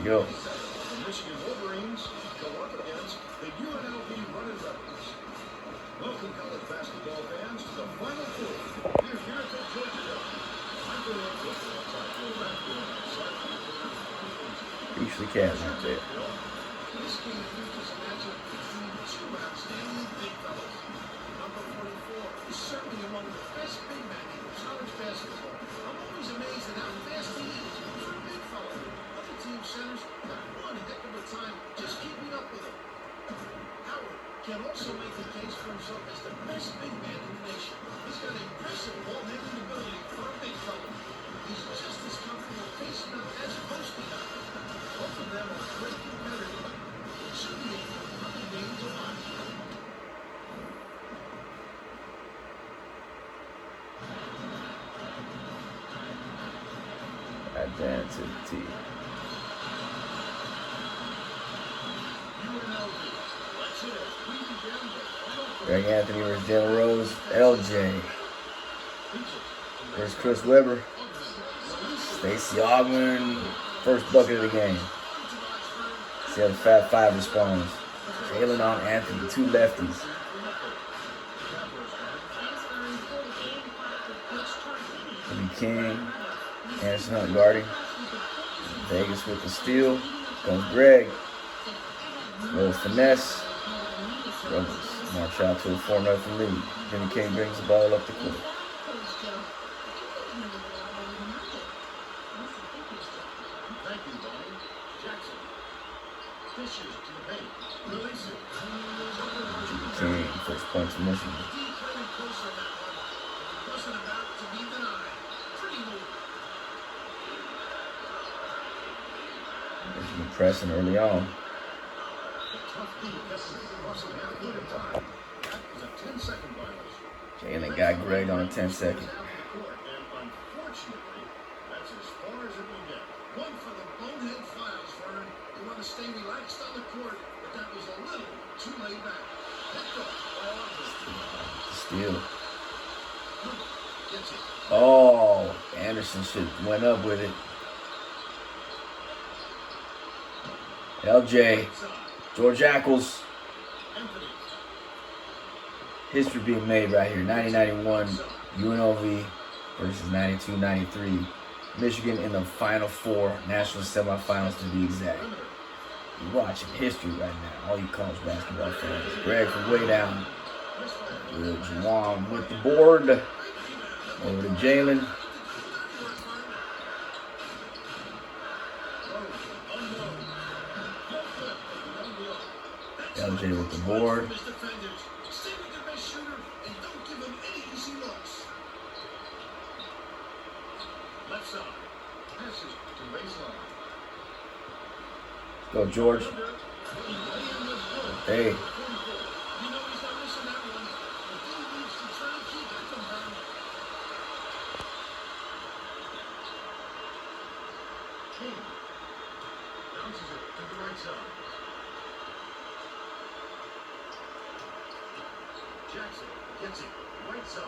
we go. The Michigan Wolverines go up against the UNLV Running Rebels. Welcome, college basketball fans, to the Final Four. We're here at the Georgia Dome. Reach the cat right there. This game features a matchup between two outstanding big fellas. Number 44 is certainly among the best big men in college basketball. I'm always amazed at how fast he is for a big fella. Other team centers have one heck of a time just keeping up with him. Howard can also make the case for himself as the best big man in the nation. He's got impressive ball-handling ability for a big fella. He's just as comfortable facing up as posting up. Both of them are great competitors. It should be a fun game to watch. Advance to the T. Greg Anthony versus Jalen Rose. LJ versus Chris Webber. Stacey Augmon. First bucket of the game. See how the Fab Five responds. Jalen on Anthony. Two lefties. King. Anderson Hunt guarding. Vegas with the steal. Comes Greg. Little finesse. Struggles. March out to a 4-0 lead. Jimmy King brings the ball up the court. Jimmy King, first point to Michigan. Michigan pressing early on. Jalen got Greg on a 10-second. That's as far as it will get. One for the bonehead files, Fern. You want to stay relaxed on the court, but that was a little too laid back. Steal. Oh, Anderson should went up with it. LJ, George Ackles. History being made right here. 90-91 UNLV versus 92-93. Michigan in the Final Four, national semifinals to be exact. You're watching history right now, all you college basketball fans. Greg from way down. Good. Juwan with the board. Over to Jalen. LJ with the board. Go, George. Hey. Bounces it to the right side. Jackson gets it right side.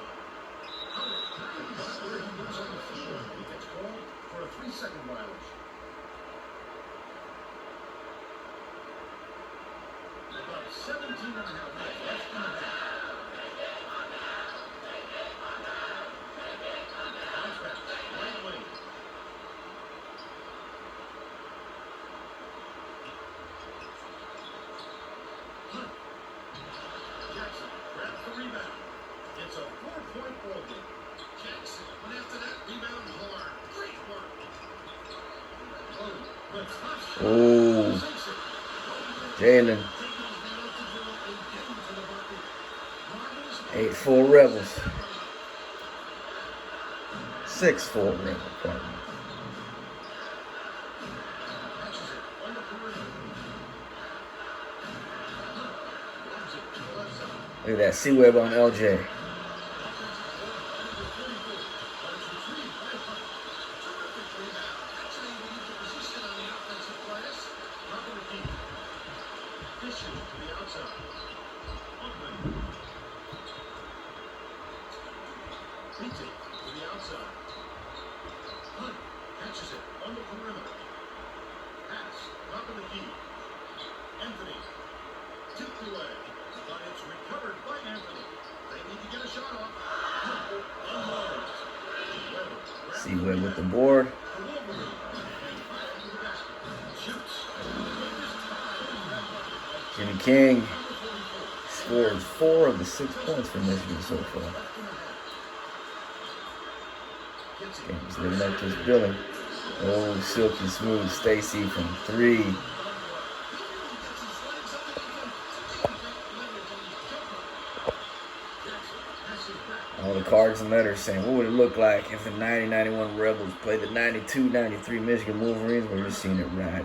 Howard moves on the field. He gets called for a 3-second violation. About 17 and a half minutes left in the game. Bounce back, right wing. Jackson grabs the rebound. It's a 4-point ball game. Jackson went after that rebound hard. Great work. Oh, Jalen. 8-4 Rebels. 6-4 Rebels, pardon me. Look at that C-Web on LJ. Hunt catches it on the perimeter. Pass with the board. Jimmy King scores 4 of the 6 points for Michigan so far. Game's living up to his billing. Oh, silky smooth Stacy from 3. All the cards and letters saying, what would it look like if the 90-91 Rebels played the 92-93 Michigan Wolverines? We're just seeing it right here.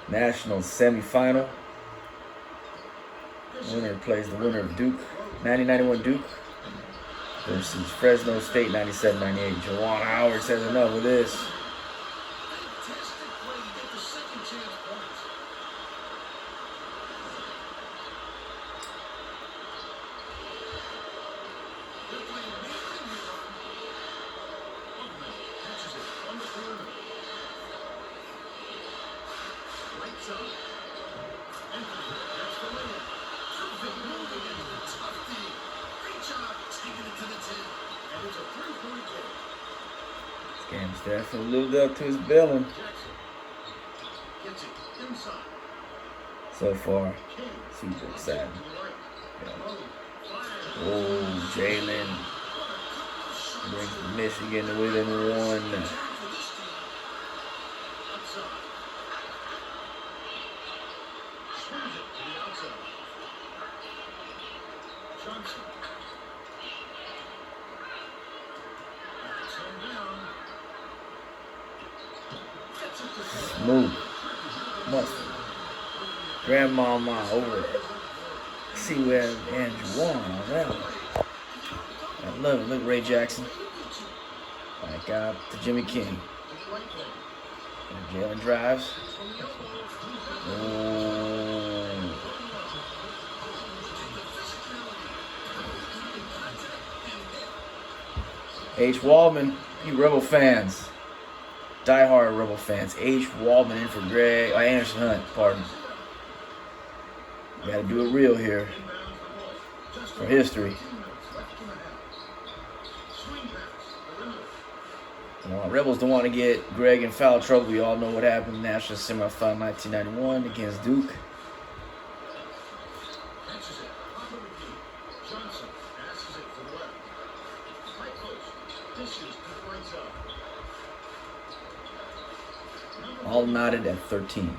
National semifinal. Winner plays the winner of Duke, 90-91 Duke versus Fresno State, 97-98. Juwan Howard says enough of this. This game's definitely lived up to his billing so far. Super exciting. Yeah. Oh, Jalen brings Michigan to within 1. Smooth. Must. Grandmama over it. See where Andrew won on that one. I love it. Look, Ray Jackson. Back out to Jimmy King. And Jalen drives. H. Waldman, you Rebel fans. Die-hard Rebel fans. H. Waldman in for Anderson Hunt, pardon. You gotta do it real here. For history. Rebels don't want to get Greg in foul trouble. We all know what happened in the National Semifinal 1991 against Duke. All knotted at 13.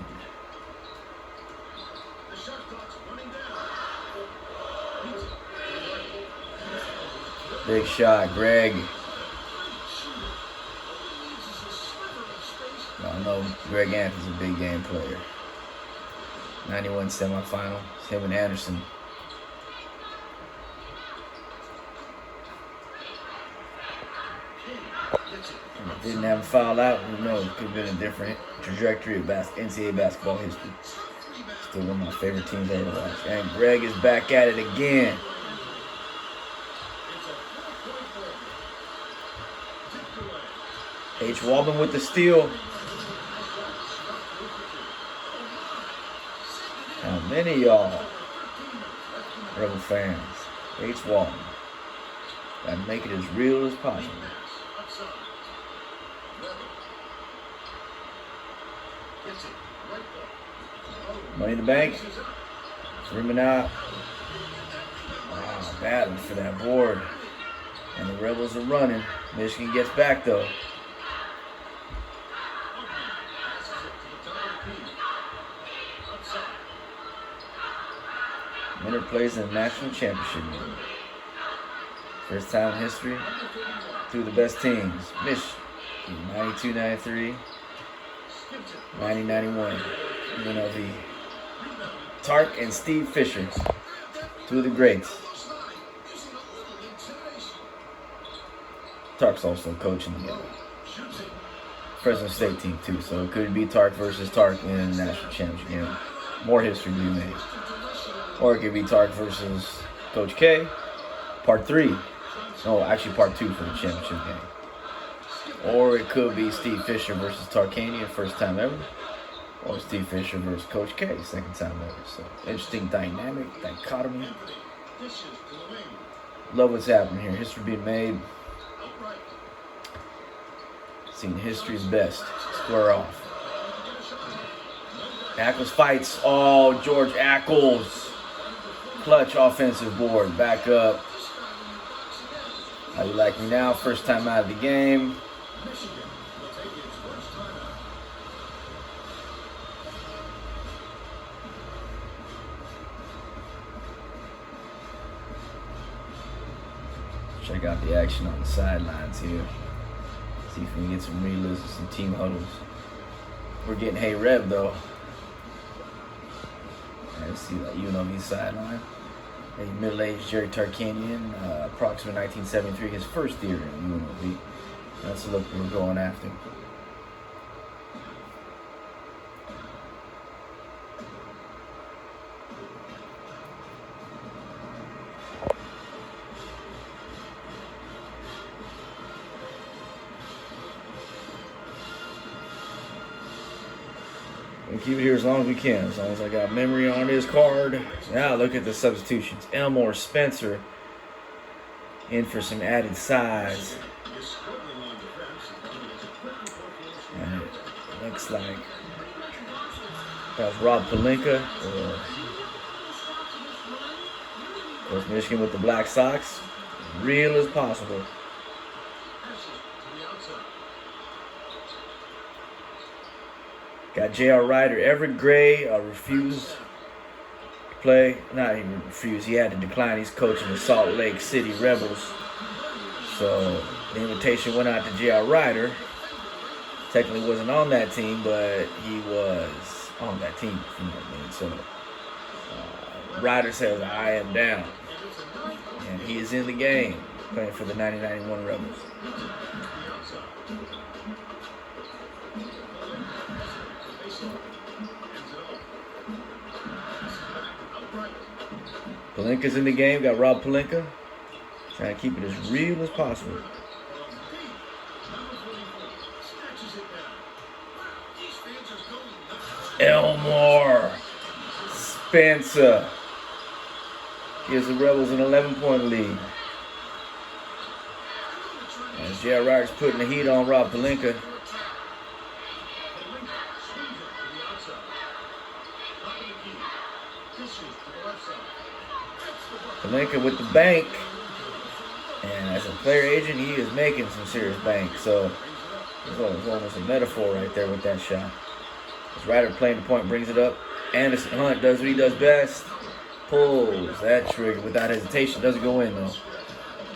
Big shot, Greg. Y'all know Greg Anthony's a big game player. 91 semifinal. It's him and Anderson. Didn't have a foul out. Who knows? Could have been a different trajectory of NCAA basketball history. Still one of my favorite teams ever watched. And Greg is back at it again. H. Waldman with the steal. How many of y'all Rebel fans? H. Waldman. Gotta make it as real as possible. Money in the bank. Rimming out. Wow, battling for that board. And the Rebels are running. Michigan gets back though. Winner plays in the national championship game. First time in history. Two of the best teams. Michigan, 92-93. 90-91. UNLV. Tark and Steve Fisher. Two of the greats. Tark's also coaching the Fresno State team too, so it could be Tark versus Tark in the national championship game. More history to be made. Or it could be Tark versus Coach K. Part 3. No, actually part 2 for the championship game. Or it could be Steve Fisher versus Tarkanian, first time ever. Or Steve Fisher versus Coach K, second time ever. So interesting dynamic, dichotomy. Love what's happening here. History being made. Seeing history's best. Square off. Ackles fights. Oh, George Ackles. Clutch offensive board. Back up. How you like me now? First time out of the game. Check out the action on the sidelines here. See if we can get some relivs and some team huddles. We're getting Hey Rev though. Let's see that UNLV sideline. A middle-aged Jerry Tarkanian, approximately 1973, his first year in UNLV. That's the look we're going after. We'll keep it here as long as we can, as long as I got memory on this card. Now look at the substitutions. Elmore, Spencer in for some added size. And it looks like that was Rob Pelinka, or of course Michigan with the Black Sox. Real as possible. Got J.R. Ryder. Everett Gray refused to play. Not even refused. He had to decline. He's coaching the Salt Lake City Rebels. So the invitation went out to J.R. Ryder. Technically wasn't on that team, but he was on that team. You know what I mean? So Ryder says, I am down. And he is in the game playing for the 1991 Rebels. Pelinka's in the game. Got Rob Pelinka. Trying to keep it as real as possible. Elmore. Spencer gives the Rebels an 11-point lead. As J.R. Ryder's putting the heat on Rob Pelinka. Pelinka with the bank, and as a player agent, he is making some serious bank. So it's almost a metaphor right there with that shot. As Ryder playing the point, brings it up. Anderson Hunt does what he does best. Pulls that trigger without hesitation. Doesn't go in though.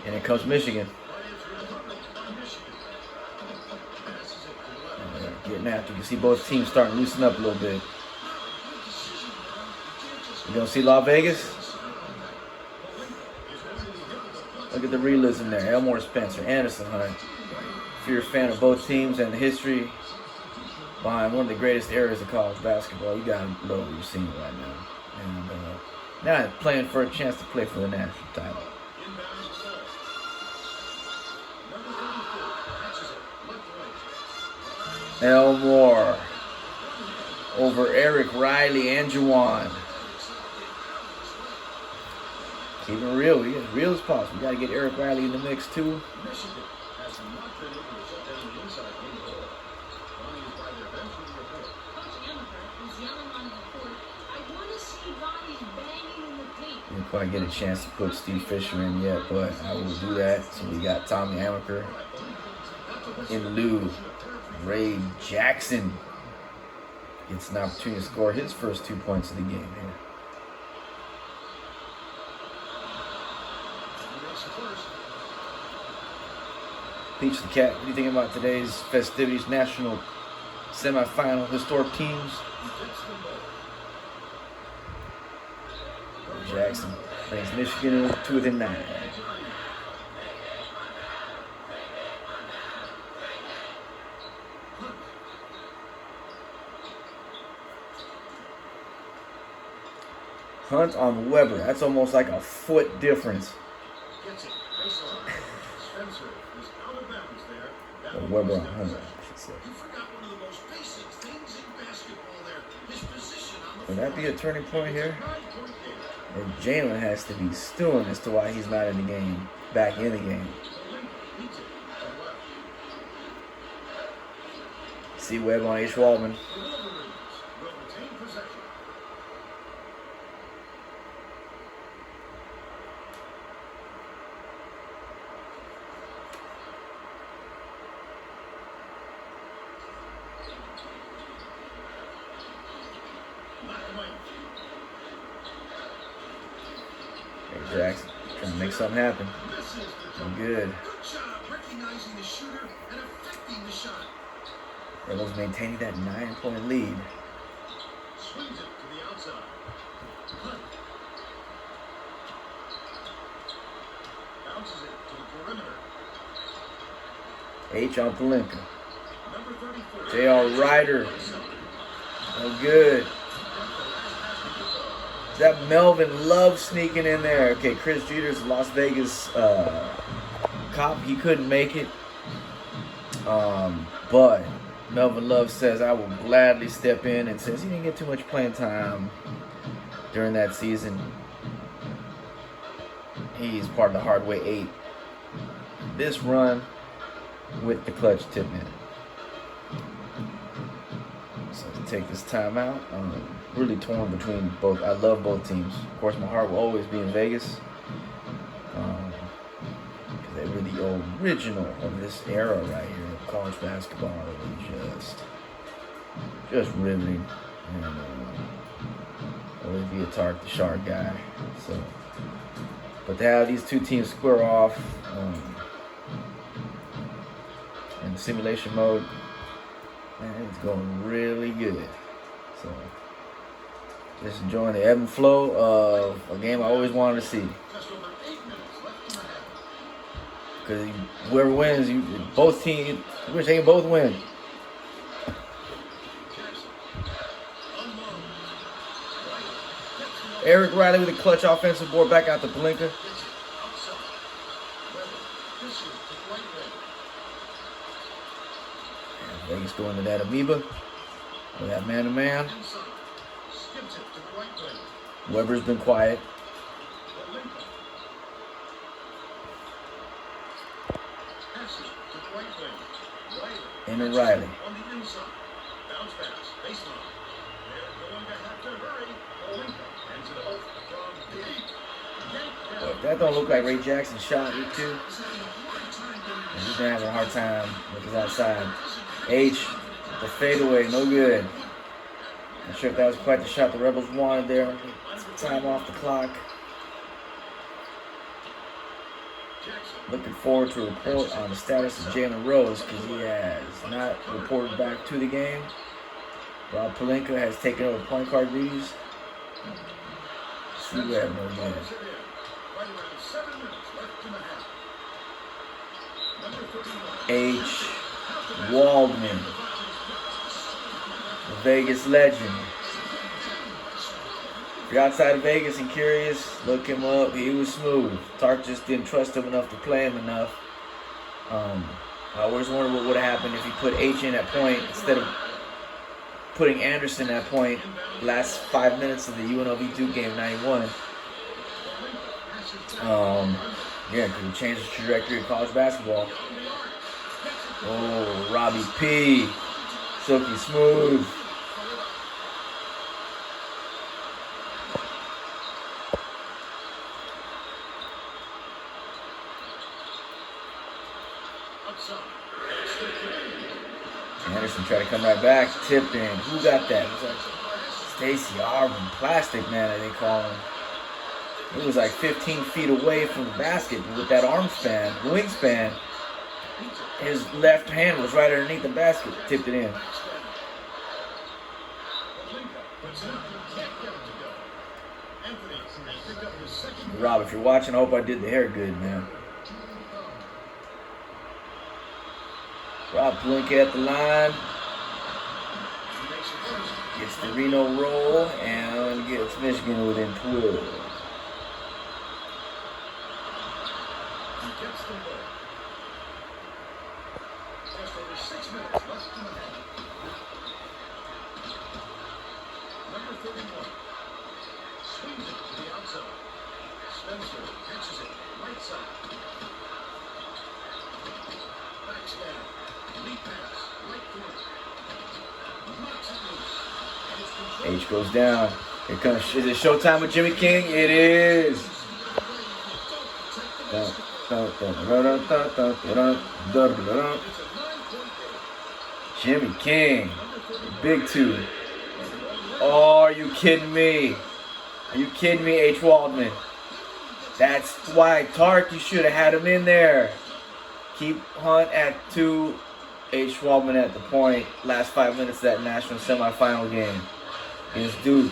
And it comes Michigan. Getting after. You can see both teams starting to loosen up a little bit. You gonna see Las Vegas? Look at the realism there. Elmore, Spencer, Anderson Hunt. If you're a fan of both teams and the history behind one of the greatest eras of college basketball, you gotta love what you're seeing right now. And now playing for a chance to play for the national title. Elmore over Eric Riley and Juwan. Keep it real. We as real as possible. We got to get Eric Riley in the mix too. Didn't quite get a chance to put Steve Fisher in yet, but I will do that. So we got Tommy Amaker in lieu. Ray Jackson gets an opportunity to score his first 2 points of the game here. Peach the Cat, what do you think about today's festivities, national semifinal historic teams? Jackson brings Michigan to within 9. Hunt on Weber. That's almost like a foot difference. Or Weber on Hunt, I should say. Would that be a turning point here? And Jalen has to be stewing as to why he's not in the game, back in the game. See Webb on H. Waldman. Hey, Jackson, trying to make something happen. Good. Rebels maintaining that 9-point lead. Swings it to the outside. Bounces it to the perimeter. H on Palinka. Number 34. J.R. Ryder. No good. Is that Melvin Love sneaking in there? Okay, Chris Jeter's Las Vegas cop. He couldn't make it. But Melvin Love says, I will gladly step in, and says he didn't get too much playing time during that season. He's part of the Hardway 8. This run with the clutch tip in. So to take this time out, I'm really torn between both. I love both teams. Of course, my heart will always be in Vegas. Because they were the original of this era right here of college basketball. It was just riveting. And always be a Tark the Shark guy. So, but to have these two teams square off in the simulation mode, man, it's going really good. So, just enjoying the ebb and flow of a game I always wanted to see. Because whoever wins, both teams, wish they can both win. Eric Riley with a clutch offensive board back out to Palinka. Vegas going to that amoeba. Or that man-to-man. Weber's been quiet. And Riley. That don't look like Ray Jackson's shot, it too. He's been having a hard time with his outside. H, the fadeaway, no good. Not sure if that was quite the shot the Rebels wanted there. Time off the clock. Looking forward to a report on the status of Jalen Rose because he has not reported back to the game. Rob Palinka has taken over point guard duties. See where no good. H. Waldman, the Vegas legend. If you're outside of Vegas and curious, look him up. He was smooth. Tark just didn't trust him enough to play him enough. I always wondered what would have happened if he put H in at point instead of putting Anderson at point last 5 minutes of the UNLV Duke game, 91. Yeah, could have changed the trajectory of college basketball. Oh, Robbie P. Silky smooth. Anderson tried to come right back. Tipped in. Who got that? It was like Stacey Arvin. Plastic Man, they call him. He was like 15 feet away from the basket with that arm span, wingspan. His left hand was right underneath the basket. Tipped it in. Rob, if you're watching, I hope I did the hair good, man. Rob Palinka at the line. Gets the Reno roll and gets Michigan within 12. Number 31. Swings it to the outside. Catches it. Right side. Backs down. Lead pass. Right corner. Knocks it loose. And it's H goes down. Here comes. Is it showtime with Jimmy King? It is. Jimmy King, big two. Oh, are you kidding me? Are you kidding me, H. Waldman? That's why, Tark, you should have had him in there. Keep Hunt at 2, H. Waldman at the point. Last 5 minutes of that national semifinal game against Duke.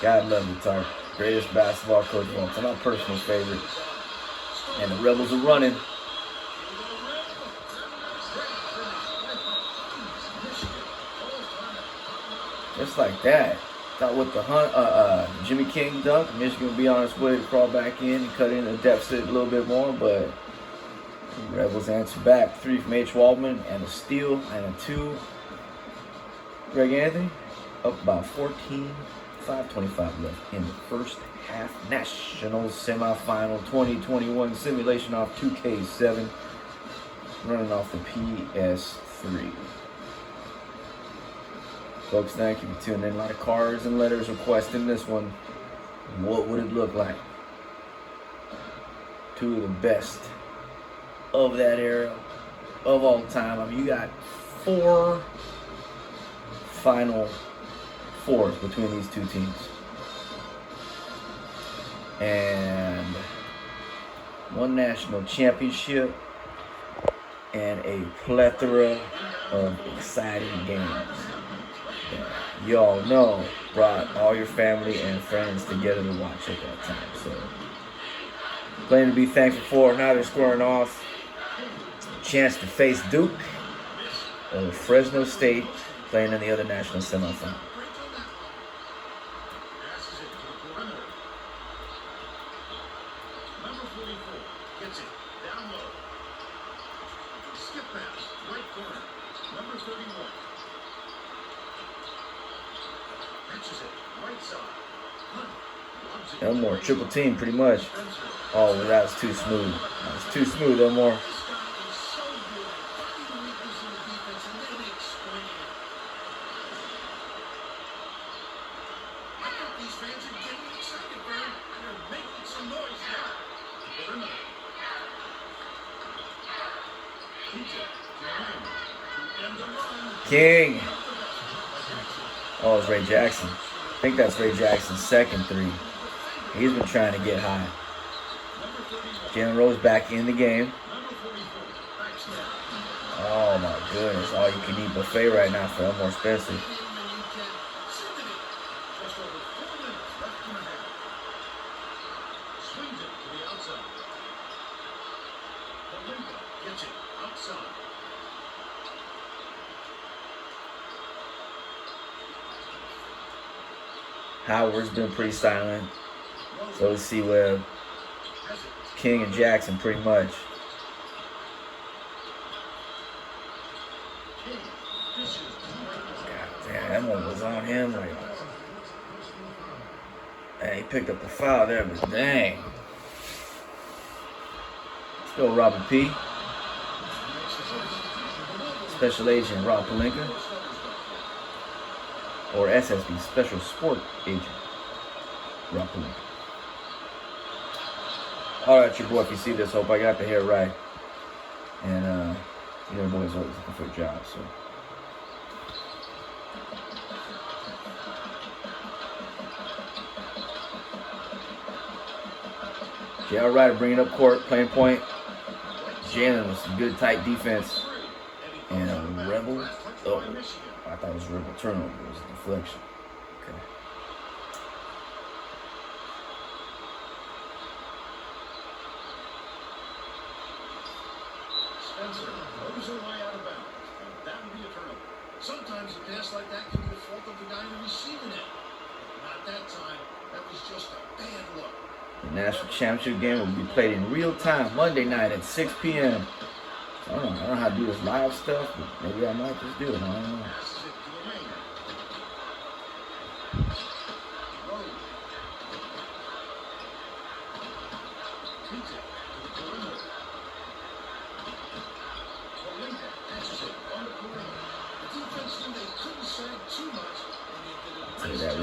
God love you, Tark. Greatest basketball coach of all time. My personal favorite. And the Rebels are running. Just like that. Thought with the Jimmy King dunk, Michigan would be on its way to crawl back in and cut in the deficit a little bit more, but the Rebels answer back. 3 from H. Waldman and a steal and a 2. Greg Anthony up by 14. 5:25 left in the first half. National Semifinal 2021 simulation off 2K7. Running off the PS3. Folks, thank you for tuning in. A lot of cards and letters requesting this one. What would it look like? 2 of the best of that era of all time. I mean, you got 4 Final Fours between these 2 teams. And 1 national championship and a plethora of exciting games. Y'all know brought all your family and friends together to watch at that time. So, playing to be thankful for. Now they're squaring off. Chance to face Duke or Fresno State playing in the other national semifinal. Elmore, triple team pretty much. Oh, well, that was too smooth. That was too smooth, Elmore. King. Oh, it's Ray Jackson. I think that's Ray Jackson's second 3. He's been trying to get high. Jalen Rose back in the game. Oh my goodness. All you can eat buffet right now for Elmore Spencer. Howard's been pretty silent. So let's see where King and Jackson pretty much. God damn, that one was on him. Like, hey, he picked up the foul there, but dang. Let's go, Robert P. Special Agent Rob Pelinka. Or SSB, Special Sport Agent Rob Pelinka. Alright, your boy, if you see this, hope I got the hair right. And, you know, boys always looking for a job, so. Jalen Ryder bringing up court, playing point. Jalen with some good, tight defense. And a Rebel. Oh, I thought it was a Rebel turnover. It was a deflection. Okay. Spencer throws it way out of bounds. And that would be a turnover. Sometimes a pass like that can be the fault of the guy receiving it. Not that time. That was just a bad look. The national championship game will be played in real time Monday night at 6 p.m. I don't know how to do this live stuff, but maybe I might just do it. I don't know.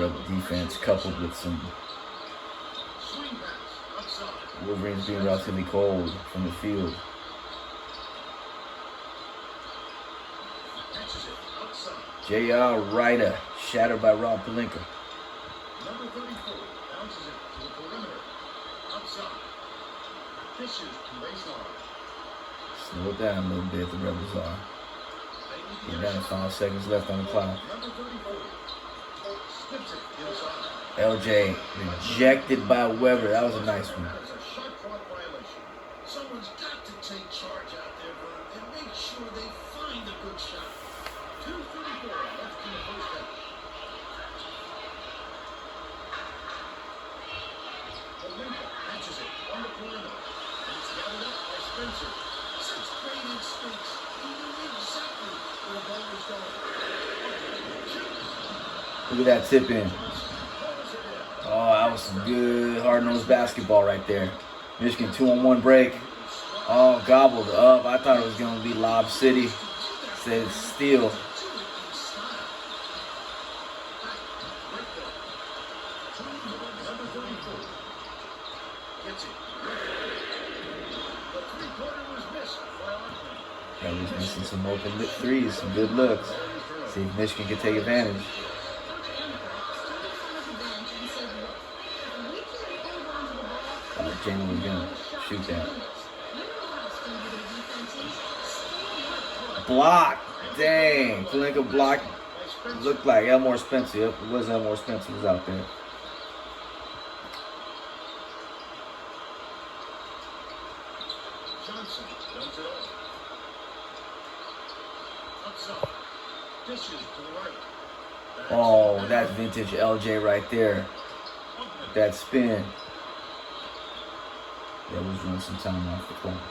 Rebel defense coupled with some Swing pass. Outside. Wolverines being relatively cold from the field. Catches it. Outside. J.R. Ryder, shattered by Rob Pelinka. Number 34 bounces it to the perimeter. Outside. Dishes to baseline. Slow it down a little bit, the Rebels are. Get down to 5 seconds left on the clock. Number 34 skips it inside. LJ rejected by Weber. That was a nice one. That's a shot clock violation. Someone's got to take charge out there, Vern, and make sure they find a good shot. 2:34 left in the first half. Pelinka catches it on the perimeter. And it's gathered up by Spencer. 6 straight instincts. He knew exactly where the ball was going. Look at that tip in. Oh, that was some good hard-nosed basketball right there. Michigan 2-on-1 break. Oh, gobbled up. I thought it was going to be Lob City. Said steal. Yeah, he's missing some open threes, some good looks. See if Michigan can take advantage. Jamie was going to shoot that. Block. Dang. Pelinka block. Looked like Elmore Spencer. Yep, it was Elmore Spencer was out there. Johnson dumps it off. Outside. Dishes to the right. Oh, that's vintage LJ right there. That spin. That was running some time off the clock.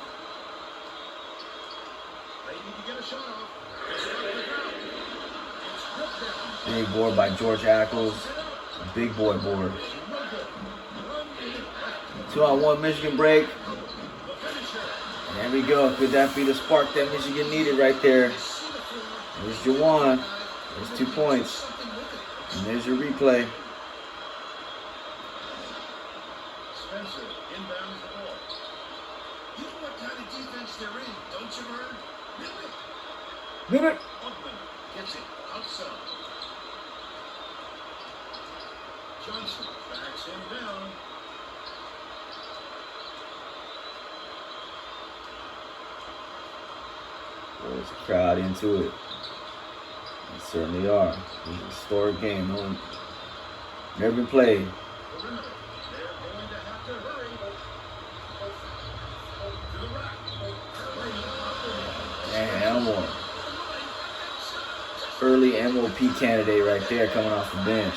They need to get a shot off. Big board by George Ackles. Big boy board. 2-on-1 Michigan break. There we go. Could that be the spark that Michigan needed right there? There's Jawan. There's 2 points. And there's your replay. Spencer inbounds the ball. You know what kind of defense they're in, don't you, Vern? Minute. Altman gets it outside. Johnson backs him down. There's a crowd into it. They certainly are. It's a historic game. No one never been played. Perimeter. They're going to have to hurry. To the rack. And Elmore. Early MOP candidate right there coming off the bench.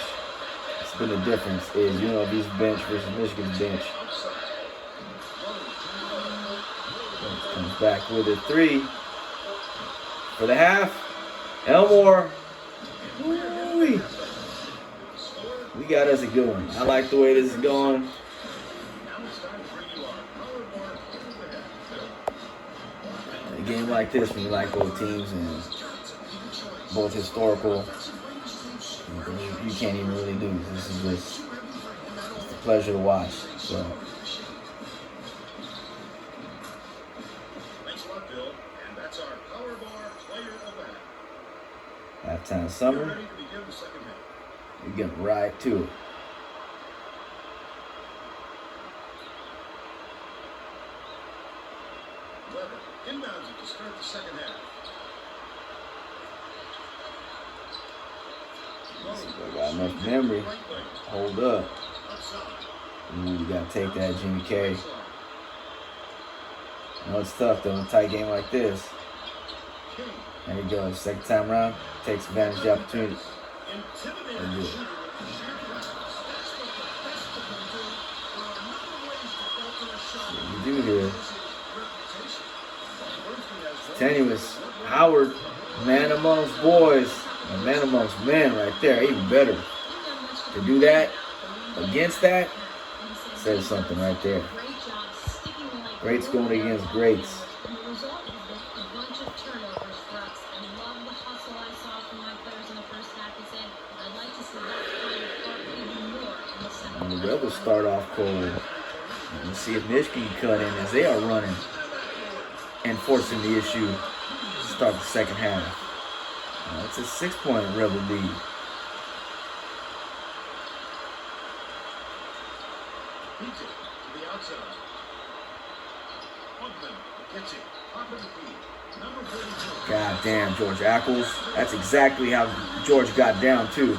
It's been the difference is UNLV's bench versus Michigan's bench. Comes back with a 3 for the half. Elmore. Woo-wee. We got us a good one. I like the way this is going. A game like this, when you like both teams and both historical, you can't even really lose. This is just it's a pleasure to watch. So. Thanks a lot, Bill. And that's our Power Bar player of the half. Halftime We're summer. ready to begin the second half. We get right to it. Weber inbounds it to start the second half. I got enough memory. Hold up. Ooh, you gotta take that, Jimmy K. I know it's tough though in a tight game like this. There he goes. Second time around, takes advantage of the opportunity. And do it. What you do here? It's tenuous. Howard, man amongst boys, and man amongst men right there. Even better. To do that, against that, says something right there. Greats going against greats. Rebels start off cold. We'll see if Michigan can cut in as they are running and forcing the issue to start the second half. It's a 6-point Rebel lead. God damn, George Ackles. That's exactly how George got down, too.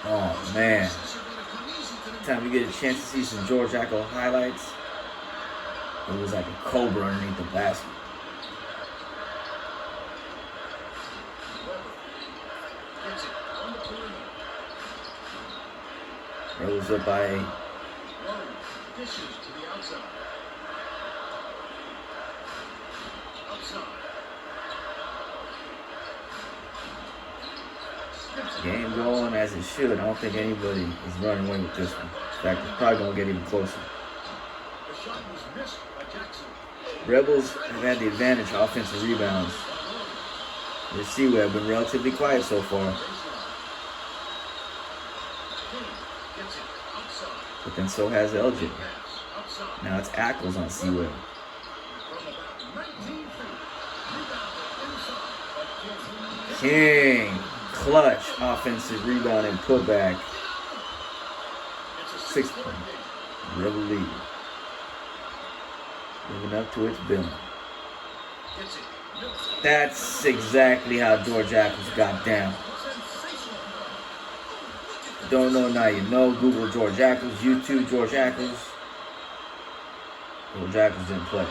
Oh, man. Time we get a chance to see some George Ackles highlights, it was like a cobra underneath the basket. It was up by 8. Game going as it should. I don't think anybody is running away with this one. In fact, it's probably going to get even closer. Rebels have had the advantage of offensive rebounds. The Seaway have been relatively quiet so far. But then so has LJ. Now it's Ackles on Seaway. King. Clutch offensive rebound and putback. 6-point. Rebel lead. Moving up to its billing. That's exactly how George Ackles got down. Don't know now you know. Google George Ackles. YouTube George Ackles. George Ackles didn't play.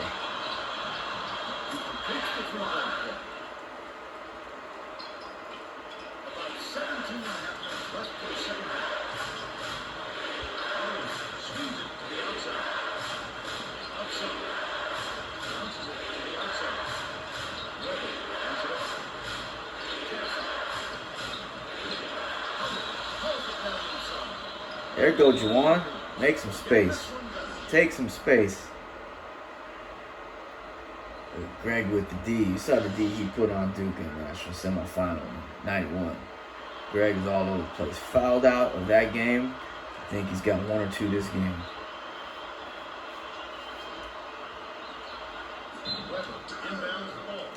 There goes Juwan. Make some space. Take some space. Greg with the D. You saw the D he put on Duke in the national semifinal in 91. Greg is all over the place. Fouled out of that game. I think he's got 1 or 2 this game. Weber inbounds the ball.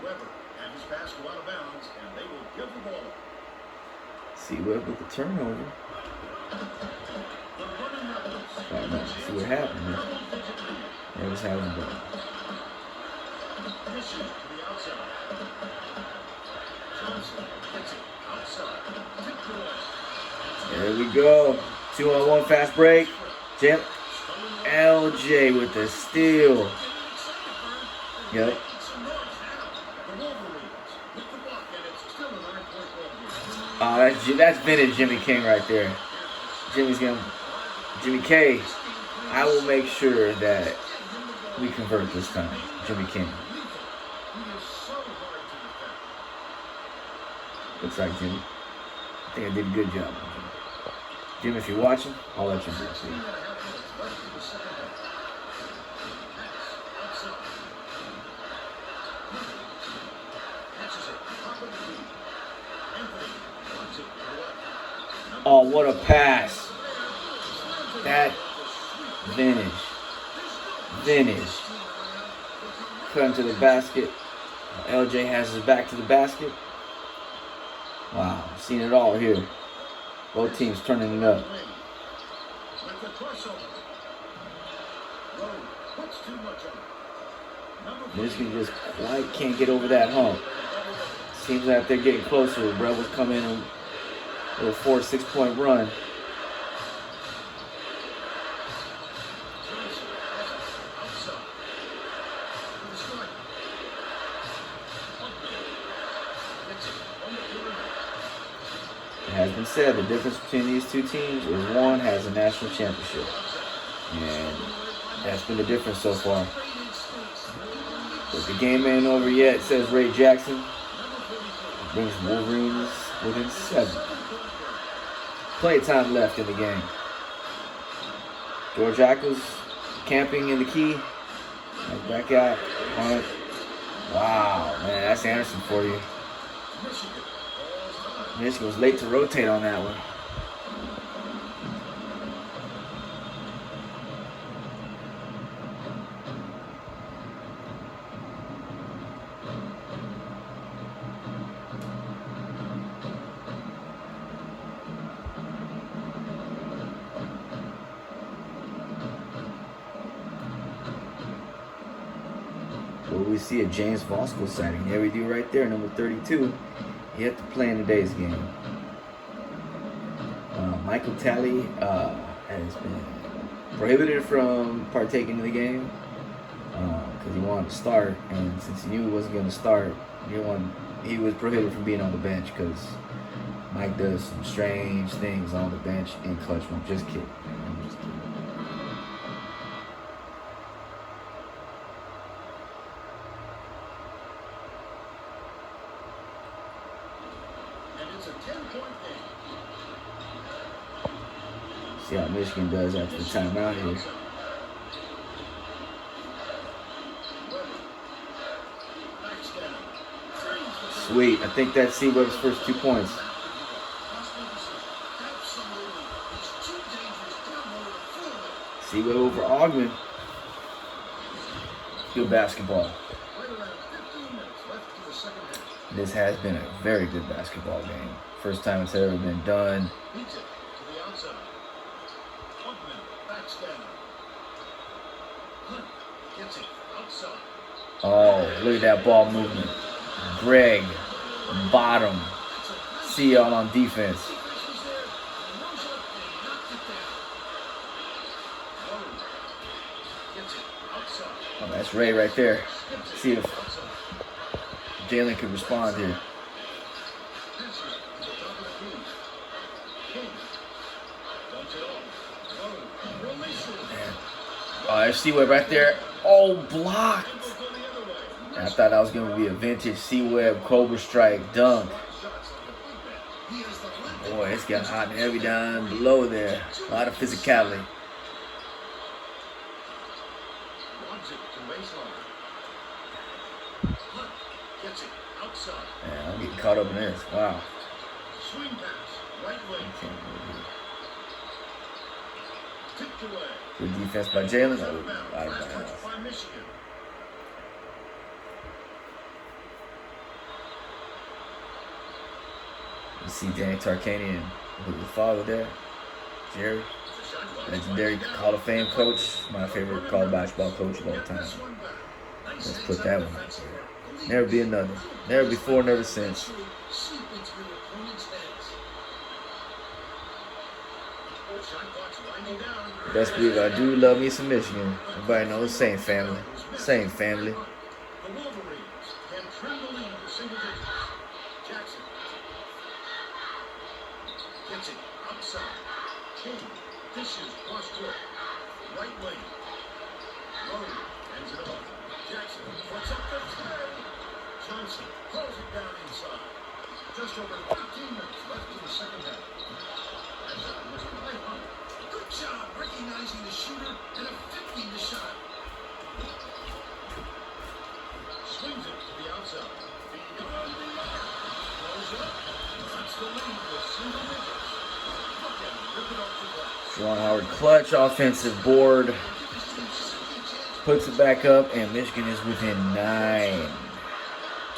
Weber had his pass go out of bounds, and they will give the ball. Seaweb with the turnover. See what happened. There was having the ball. There we go. 2-on-1 fast break. Jim LJ with the steal. Yep. Oh, that's vintage Jimmy King right there. Jimmy K. I will make sure that we convert this time. Jimmy King. Looks like Jimmy. I think I did a good job. Jim, if you're watching, I'll let you do it. Oh, what a pass. That vintage. Cutting to the basket. LJ has his back to the basket. Wow, seen it all here. Both teams turning it up. Michigan just quite can't get over that hump. Seems like they're getting closer. Rebels come in and a 4-6 point run. It has been said the difference between these two teams is one has a national championship. And that's been the difference so far. But the game ain't over yet, says Ray Jackson. It brings Wolverines within 7. Playtime left in the game. George Ackles camping in the key. Back out. Hunt. Wow, man, that's Anderson for you. Michigan was late to rotate on that one. Will we see a James Vosco sighting? There we do right there, number 32. He had to play in today's game. Michael Talley has been prohibited from partaking in the game because he wanted to start, and since he knew he wasn't going to start, he was prohibited from being on the bench because Mike does some strange things on the bench in clutch. I'm just kidding. See how Michigan does after the timeout here. Sweet. I think that's C-Web's first 2 points. C-Web over Augman. Good basketball. This has been a very good basketball game. First time it's ever been done. Oh, look at that ball movement. Greg, bottom. See y'all on defense. Oh, that's Ray right there. See if Jalen could respond here. Oh, there's C-Web right there. Oh, blocked. I thought that was going to be a vintage C-Web Cobra Strike dunk. Boy, it's getting hot and heavy down below there. A lot of physicality. Man, I'm getting caught up in this. Wow. Good defense by Jalen. Oh, out of bounds. You see Danny Tarkanian with the father there, Jerry, legendary Hall of Fame coach, my favorite college basketball coach of all time. Let's put that one right there. Never be another. Never before, never since. Best believe I do love me some Michigan. Everybody knows, same family. Same family. Johnson throws it down inside. Just over 15 minutes left in the second half. Good job recognizing the shooter and effecting the shot. Swings it to the outside. Beyond the arc. Close up. That's the lead with single digits. Look at him rip it off the glass. Juwan Howard clutch offensive board. Puts it back up, and Michigan is within 9.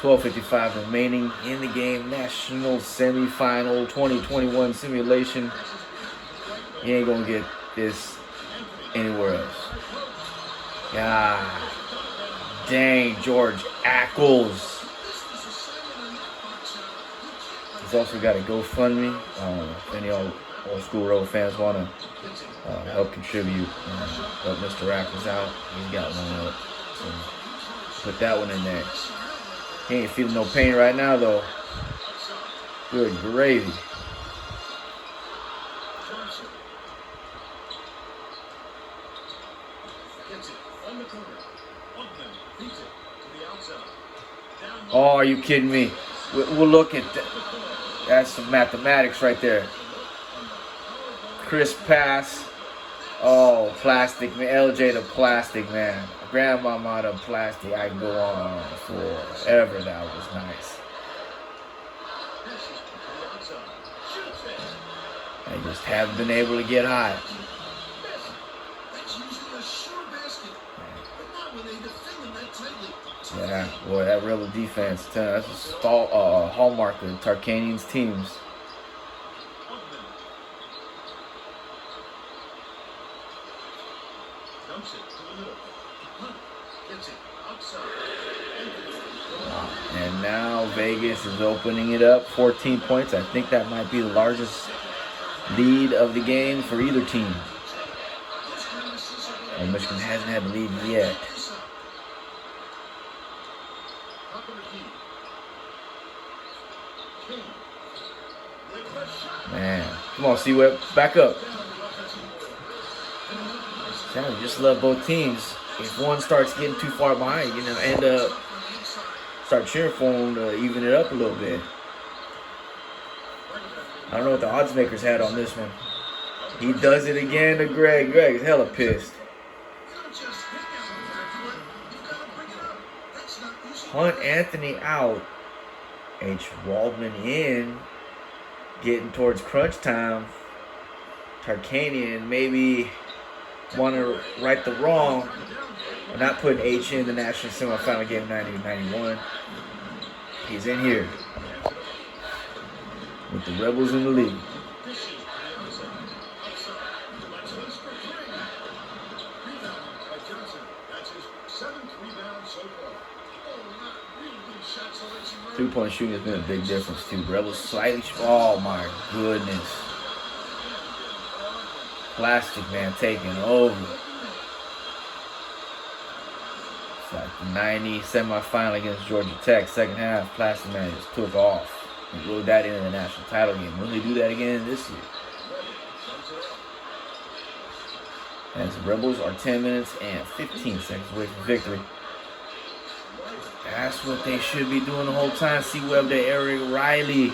12:55 remaining in the game. National Semifinal 2021 simulation. You ain't gonna get this anywhere else. God dang, George Ackles. He's also got a GoFundMe. If any old school road fans want to help contribute, help Mr. Ackles out, he's got one up. So put that one in there. He ain't feeling no pain right now, though. Good gravy. Oh, are you kidding me? We'll look at that. That's some mathematics right there. Crisp pass. Oh, plastic, man. LJ the plastic, man. Grandmama the plastic. I can go on forever. That was nice. I just haven't been able to get high. Yeah, boy, that rebel defense. That's a hallmark of Tarkanian's teams. And now Vegas is opening it up, 14 points. I think that might be the largest lead of the game for either team. And Michigan hasn't had the lead yet. Man, come on, C-Web, back up. I just love both teams. If one starts getting too far behind, end up start cheering for him to even it up a little bit. I don't know what the odds makers had on this one. He does it again to Greg. Greg is hella pissed. Hunt Anthony out. H. Waldman in. Getting towards crunch time. Tarkanian maybe want to right the wrong. Not putting H in the national semifinal game 90-91. He's in here with the Rebels in the lead. Three-point shooting has been a big difference too. Rebels slightly. Oh my goodness! Plastic Man taking over. Like the 90 semifinal against Georgia Tech, second half, Plastic Man just took off and rode that into the national title game. Will they do that again this year? As the Rebels are 10 minutes and 15 seconds away from victory. That's what they should be doing the whole time. C-Web to Eric Riley.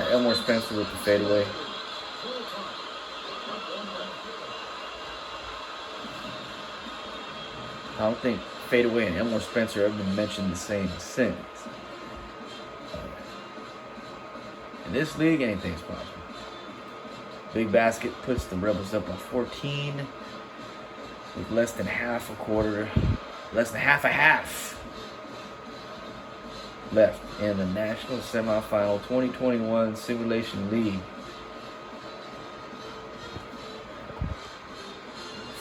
Elmore Spencer with the fadeaway. I don't think fadeaway and Elmore Spencer have been mentioned the same sentence. In this league, anything's possible. Big basket puts the Rebels up by 14 with less than half a half left in the National Semifinal 2021 Simulation League.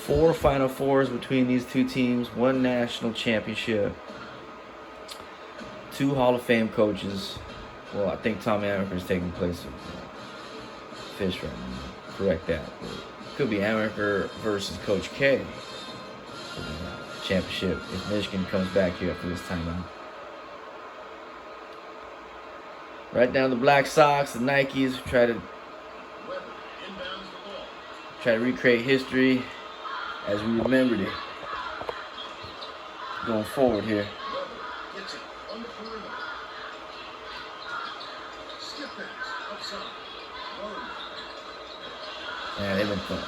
4 Final Fours between these two teams, 1 national championship, 2 Hall of Fame coaches. Well, I think Tommy Amaker is taking place of Fish right now. Correct that. Could be Amaker versus Coach K for the championship if Michigan comes back here after this timeout. Right down the Black Sox, the Nikes try to recreate history as we remembered it going forward here. Yeah, they've been fun.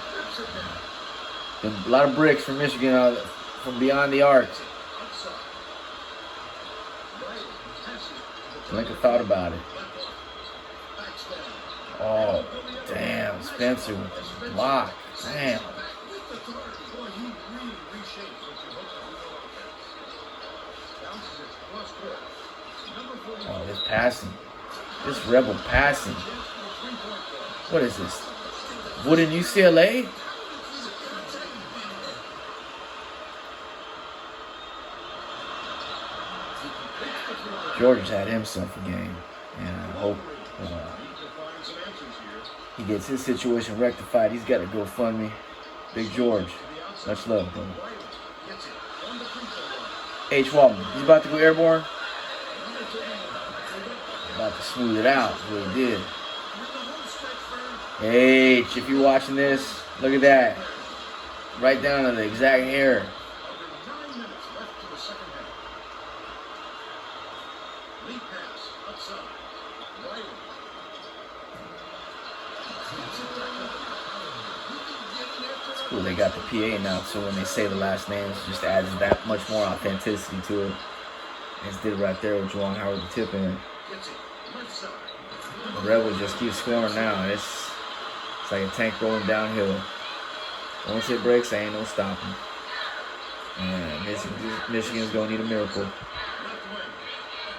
Been a lot of bricks from Michigan from beyond the arc. Like I thought about it. Oh, damn. Spencer with the block. Damn. Oh, this passing. This Rebel passing. What is this? Wooden UCLA? Georgia's had himself a game, and I hope he gets his situation rectified. He's got to GoFundMe. Big George, much love, brother. H. Waldman, he's about to go airborne. About to smooth it out, what he did. H, if you're watching this, look at that. Right down to the exact hair. It's cool they got the PA now, so when they say the last names, it just adds that much more authenticity to it. Just did it right there with Juwan Howard the tip in. The Rebels just keep scoring now. It's like a tank rolling downhill. Once it breaks, there ain't no stopping. And Michigan's gonna need a miracle.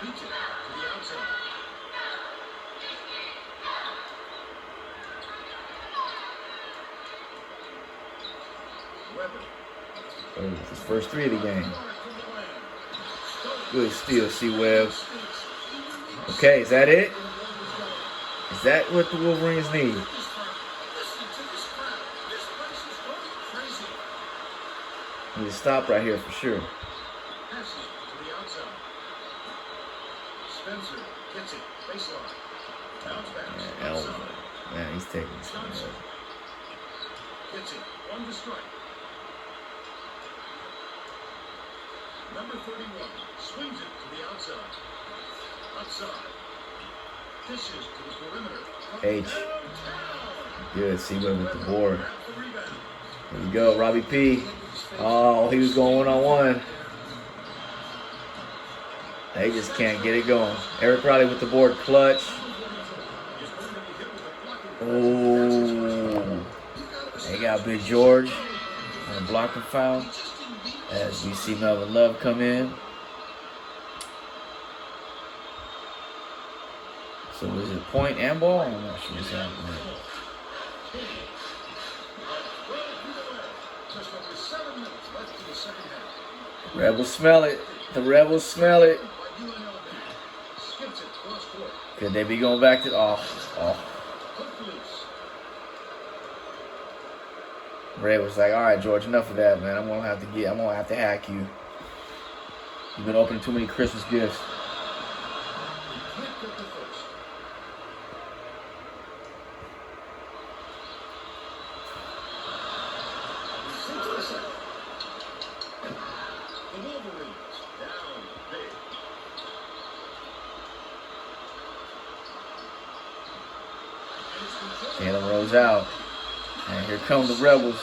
Beats it to the outside. Weber. It's his first 3 of the game. Good steal, C-Webb. Okay, is that it? Is that what the Wolverines need? Need to stop right here for sure. Passes to the outside. Spencer gets it. Baseline. Bounce back. Outside. Man, he's taking this one. Johnson gets it. On the strike. Number 31 swings it to the outside. Outside. Dishes to the perimeter. H. Good. C-Webb with the board. Here we go. Robbie P. Oh, he was going one-on-one. They just can't get it going. Eric Riley with the board. Clutch. Oh. They got Big George on a blocking foul. As we see Melvin Love come in. So is it point and ball? I'm not sure what's happening. Rebels smell it. The Rebels smell it. Could they be going back to... Oh. Ray was like, all right, George, enough of that, man. I'm gonna have to hack you. You've been opening too many Christmas gifts. Jalen rolls out. And here come the Rebels.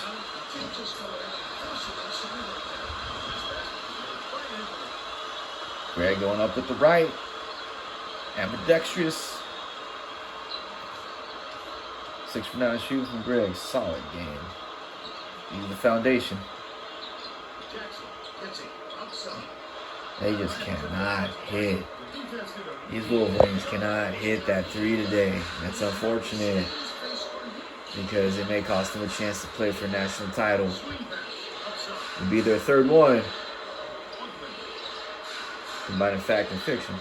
Greg going up with the right. Ambidextrous. 6 for 9 shooting from Greg. Solid game. He's the foundation. They just cannot hit. These Wolverines cannot hit that 3 today. That's unfortunate, because it may cost them a chance to play for a national title. It'll be their 3rd one. Combining fact and fiction.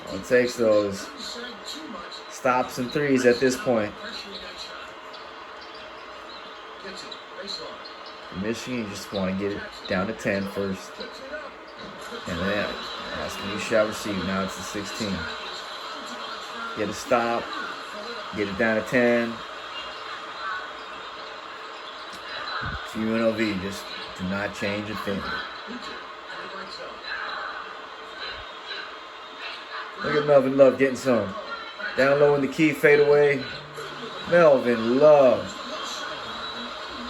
All it takes, though, is stops and 3s at this point. Michigan, you just want to get it down to 10 first. And then asking you shall receive. Now it's the 16. Get a stop. Get it down to 10. So UNLV, just do not change a thing. Look at Melvin Love getting some. Down low in the key, fade away. Melvin Love.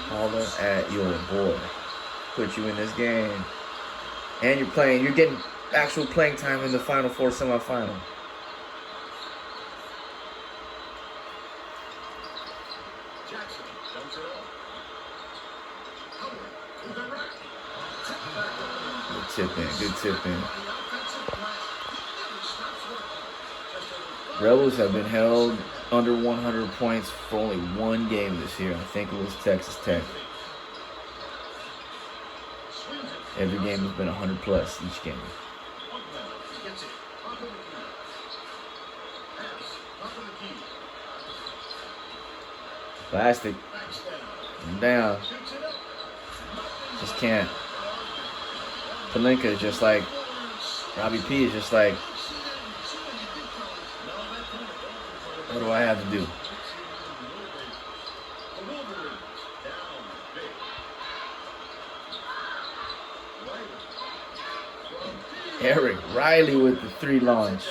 Holler at your boy. Put you in this game. And you're getting actual playing time in the Final Four semifinal. Good tip in. Rebels have been held under 100 points for only one game this year. I think it was Texas Tech. Every game has been 100 plus each game. Plastic. I'm down. Just can't. Pelinka is just like, Robbie P is just like, what do I have to do? Eric Riley with the 3 launch.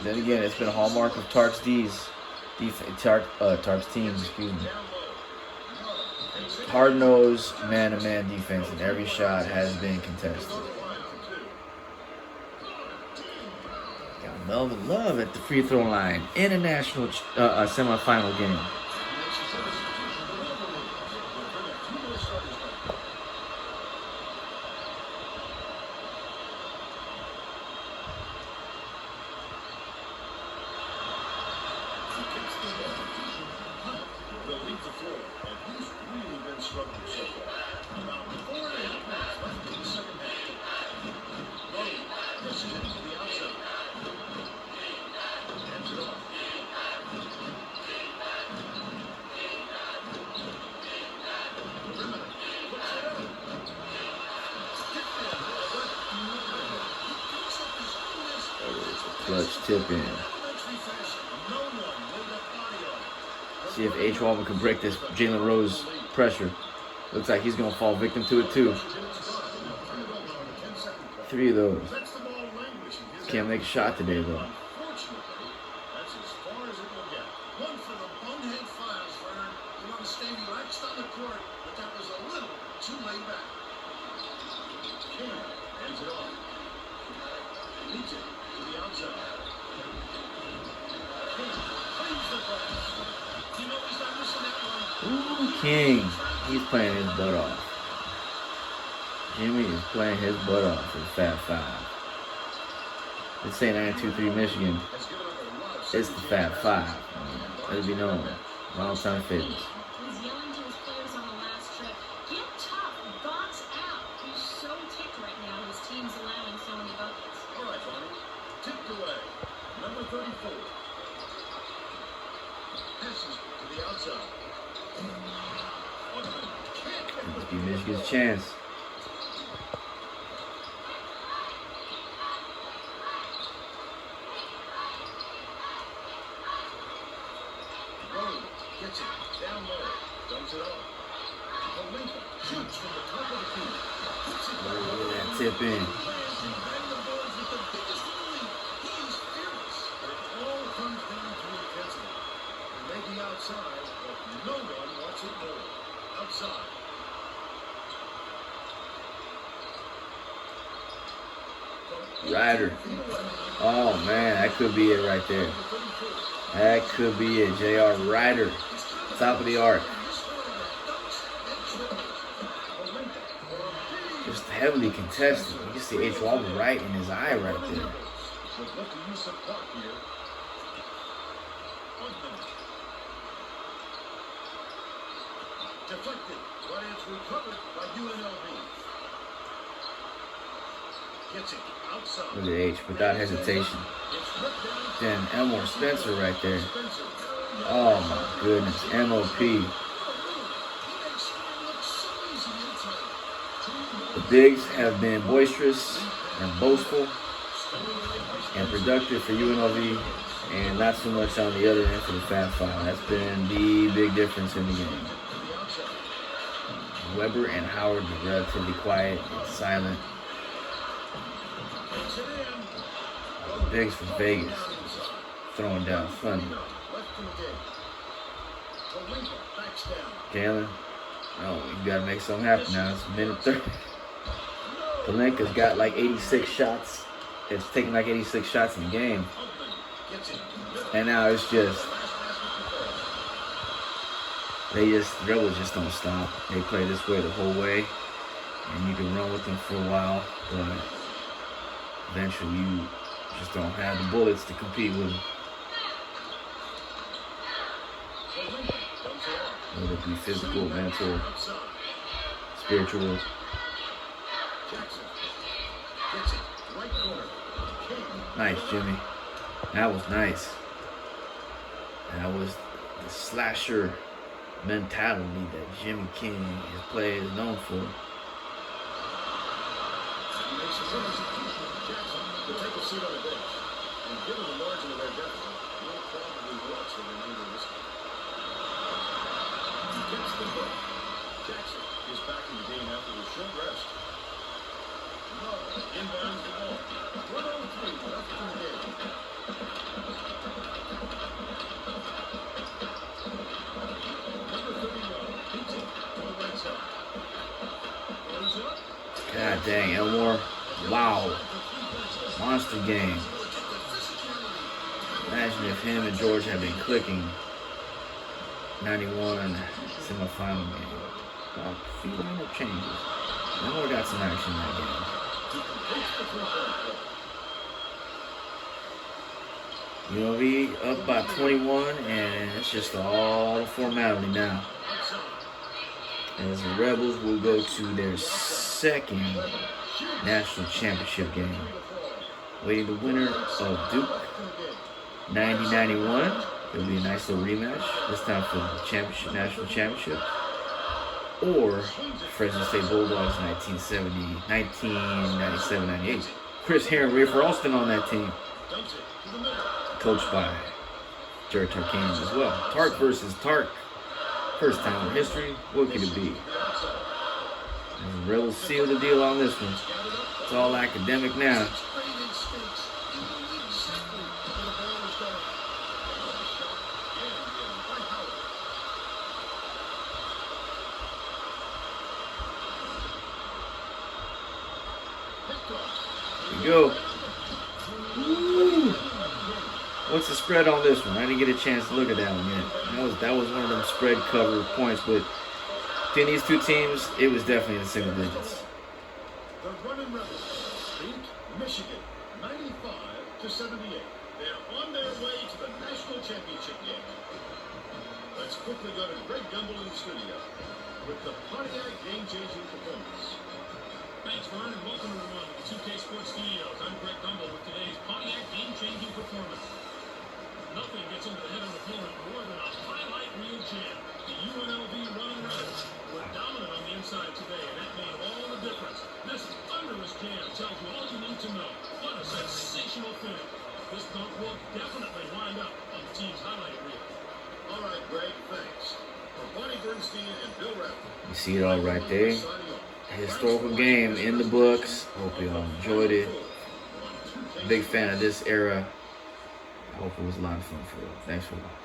Then again, it's been a hallmark of Tark's Tark's teams, excuse me. Hard-nosed, man-to-man defense, and every shot has been contested. Got Melvin Love at the free throw line in a national semifinal game. struggling so far. About 4.5 minutes left in the second half. Road. This is into the outside. Hands it off. Perimeter. Puts it up. Tipped in. He picks up his own miss. It's a clutch tip in. Elementary fashion. No one laid a body on it. See if H. Walton can break this Jalen Rose pressure. Looks like he's going to fall victim to it too. 3 of those. Can't make a shot today though. Unfortunately, that's as far as it will get. One for the bonehead files, Vern. You want to stay relaxed on the court, but that was a little too laid back. King hands it off. Leads it to the outside. King cleans the glass. You know he's not missing that one. Ooh, King. He's playing his butt off. Jimmy is playing his butt off for the Fab Five. It's saying 923 Michigan. It's the Fab Five. Let it be known. Long time fitness. He's yelling to his players on the last trip, get tough, box out. He's so ticked right now. His team's allowing so many buckets. All right, Bonnie. Tipped away. Number 34. Passes to the outside. Let's give Michigan's chance. Road gets it down low. Dumps it off. Olinka shoots from the top of the key. Puts it back Look at that tip in. Plans and bang the boards with the biggest in the league. He is fearless. But it all comes down to intensity. It may be outside, but no one wants it more. Outside. Ryder. Oh man, that could be it right there. That could be it. J.R. Ryder. Top of the arc. Just heavily contested. You can see H. Walton right in his eye right there. Deflected, but it's recovered by UNLV. Gets it outside. Look at H without hesitation. Then Elmore Spencer right there. Oh my goodness. MOP. The bigs have been boisterous and boastful and productive for UNLV, and not so much on the other end for the Fab Five. That's been the big difference in the game. Weber and Howard are relatively quiet and silent. The bigs from Vegas throwing down funny. Jalen, no, you gotta make something happen now. It's minute 30. Pelinka's got like 86 shots. It's taking like 86 shots in the game. And now it's just, rebels just don't stop. They play this way the whole way. And you can run with them for a while, but eventually you just don't have the bullets to compete with them. Whether it be physical, mental, spiritual. Nice, Jimmy. That was nice. That was the slasher mentality that Jimmy King, his play, is known for. Take a seat on the bench. And given the margin of their deficit, we'll probably watch the remainder of this game. He gets the hook. Jackson is back in the game after a short rest. Love inbounds the ball. 1:03 left in the game. Number 31 beats it to the right side. Goes up. God dang, Elmore. Wow. Monster game. Imagine if him and George had been clicking. 91 semifinal game. About a few lineup changes. Elmore got some action in that game. UNLV up by 21, and it's just all formality now. as the Rebels will go to their second national championship game. Waiting the winner of Duke 90-91. It'll be a nice little rematch, this time for the championship, national championship. Or Fresno State Bulldogs 1997-98. Chris Herron, Rafer Alston on that team. Coached by Jared Tarkanian as well. Tark versus Tark. First time in history. What could it be? And the Rebels seal the deal on this one. It's all academic now. Here we go. Woo. What's the spread on this one? I didn't get a chance to look at that one yet. That was one of them spread cover points, but between these two teams, it was definitely in the single digits. The running Rebels beat Michigan 95-78. They're on their way to the national championship game. Let's quickly go to Greg Gumbel in the studio with the Pontiac game-changing performance. Thanks, Vern, and welcome everyone to the 2K Sports Studios. I'm Greg Gumbel with today's Pontiac game-changing performance. Nothing gets into the head of an opponent more than a highlight reel jam. The UNLV running Rebels were dominant on the inside today, and that made all the difference. This thunderous jam tells you all you need to know. What a sensational finish. This dunk will definitely wind up on the team's highlight reel. All right, Greg, thanks. For Bonnie Bernstein and Bill Raffler. You see it all right there. Historical game in the books. Hope you all enjoyed it. Big fan of this era. I hope it was a lot of fun for you. Thanks for watching.